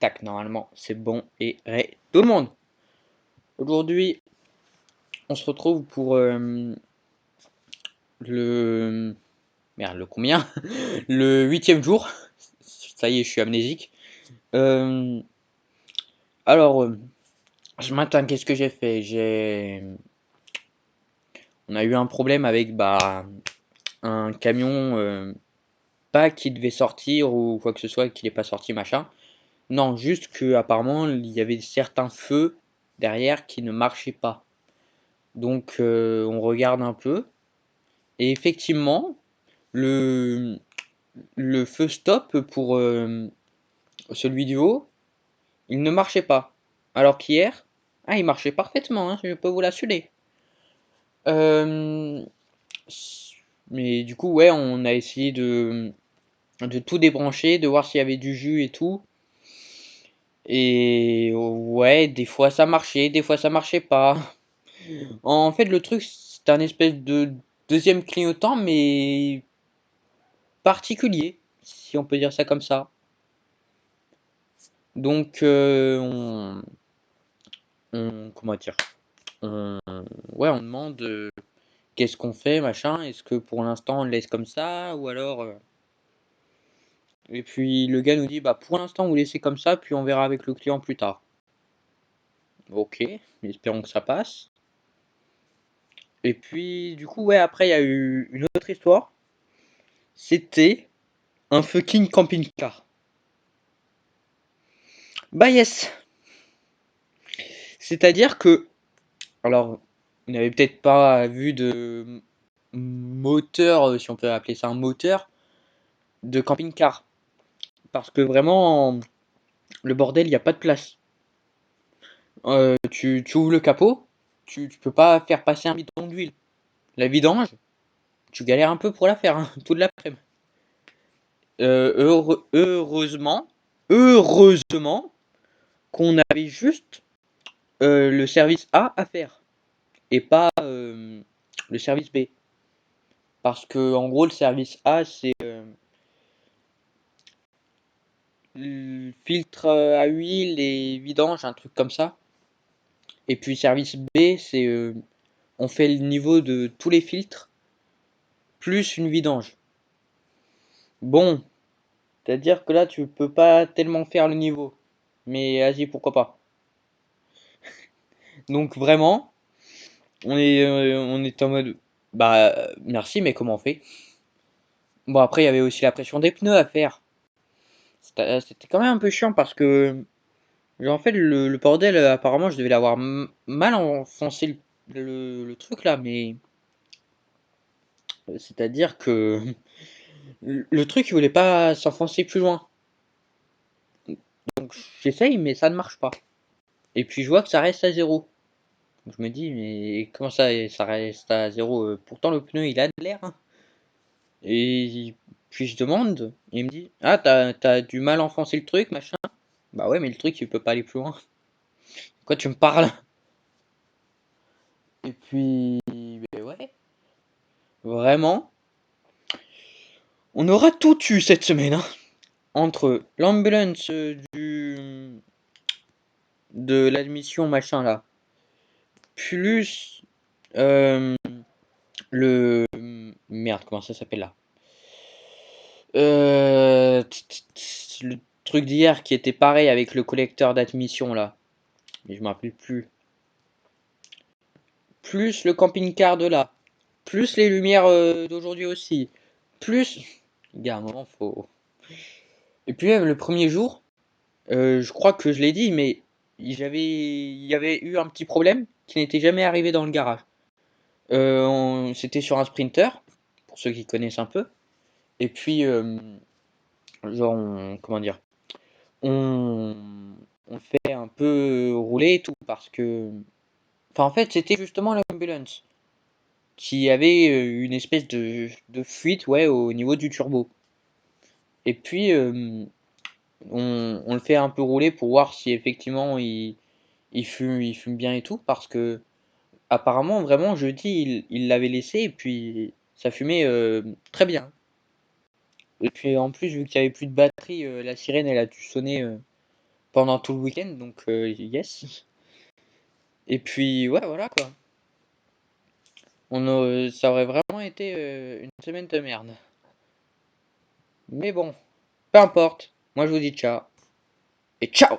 tac, normalement, c'est bon et ré tout le monde. Aujourd'hui, on se retrouve pour le merde, le combien? Le 8e jour. Ça y est, je suis amnésique. Euh, alors, ce matin, qu'est-ce que j'ai fait? On a eu un problème avec un camion, pas qui devait sortir ou quoi que ce soit, qui n'est pas sorti, machin. Non, juste que apparemment il y avait certains feux derrière qui ne marchaient pas. Donc on regarde un peu et effectivement le, le feu stop pour celui du haut, il ne marchait pas. Alors qu'hier, il marchait parfaitement, hein, je peux vous l'assurer. Euh, mais du coup, ouais, on a essayé de tout débrancher, de voir s'il y avait du jus et tout. Et ouais, des fois ça marchait, des fois ça marchait pas. En fait, le truc, c'est un espèce de deuxième clignotant, mais particulier, si on peut dire ça comme ça. Donc, comment dire, on, ouais, on demande qu'est-ce qu'on fait, machin. Est-ce que pour l'instant on le laisse comme ça, ou alors. Et puis le gars nous dit, bah pour l'instant vous laissez comme ça, puis on verra avec le client plus tard. Ok, espérons que ça passe. Et puis du coup, ouais, après il y a eu une autre histoire. C'était un fucking camping-car. Bah yes. C'est-à-dire que, alors, vous n'avez peut-être pas vu de moteur, si on peut appeler ça un moteur, de camping-car. Parce que vraiment, le bordel, il n'y a pas de place. Tu ouvres le capot, tu peux pas faire passer un bidon d'huile. La vidange, tu galères un peu pour la faire, hein, toute l'après-midi. Heureusement qu'on avait juste le service A à faire et pas le service B. Parce que en gros, le service A, c'est filtre à huile et vidange, un truc comme ça. Et puis service B, c'est on fait le niveau de tous les filtres plus une vidange. Bon, c'est-à-dire que là, tu peux pas tellement faire le niveau. Mais vas-y, pourquoi pas. Donc vraiment, on est en mode, bah merci, mais comment on fait? Bon, après, il y avait aussi la pression des pneus à faire. C'était quand même un peu chiant parce que, en fait, le bordel, apparemment, je devais l'avoir mal enfoncé le truc là, mais c'est-à-dire que le truc, il voulait pas s'enfoncer plus loin. Donc j'essaye, mais ça ne marche pas. Et puis je vois que ça reste à zéro. Donc, je me dis, mais comment ça reste à zéro? Pourtant, le pneu, il a de l'air, hein. Et puis je demande, et il me dit, ah, t'as du mal à enfoncer le truc, machin. Bah ouais, mais le truc, il peut pas aller plus loin. Quoi, tu me parles? Et puis, ben ouais, vraiment, on aura tout eu cette semaine, hein. Entre l'ambulance de l'admission, machin là, plus euh, le. Merde, comment ça s'appelle là? Le truc d'hier qui était pareil avec le collecteur d'admission là. Mais je me rappelle plus. Plus le camping-car de là. Plus les lumières d'aujourd'hui aussi. Plus. Il y a un moment, faut. Et puis même le premier jour, je crois que je l'ai dit, mais il y avait eu un petit problème qui n'était jamais arrivé dans le garage. C'était sur un Sprinter, pour ceux qui connaissent un peu. Et puis, genre, comment dire, on, on fait un peu rouler et tout parce que, enfin, en fait, c'était justement l'ambulance qui avait une espèce de fuite, ouais, au niveau du turbo. Et puis, on le fait un peu rouler pour voir si effectivement il fume bien et tout parce que apparemment, vraiment, jeudi, il l'avait laissé et puis ça fumait très bien. Et puis en plus, vu qu'il n'y avait plus de batterie, la sirène, elle a dû sonner pendant tout le week-end, donc yes. Et puis, ouais, voilà quoi. Ça aurait vraiment été une semaine de merde. Mais bon, peu importe. Moi, je vous dis ciao. Et ciao!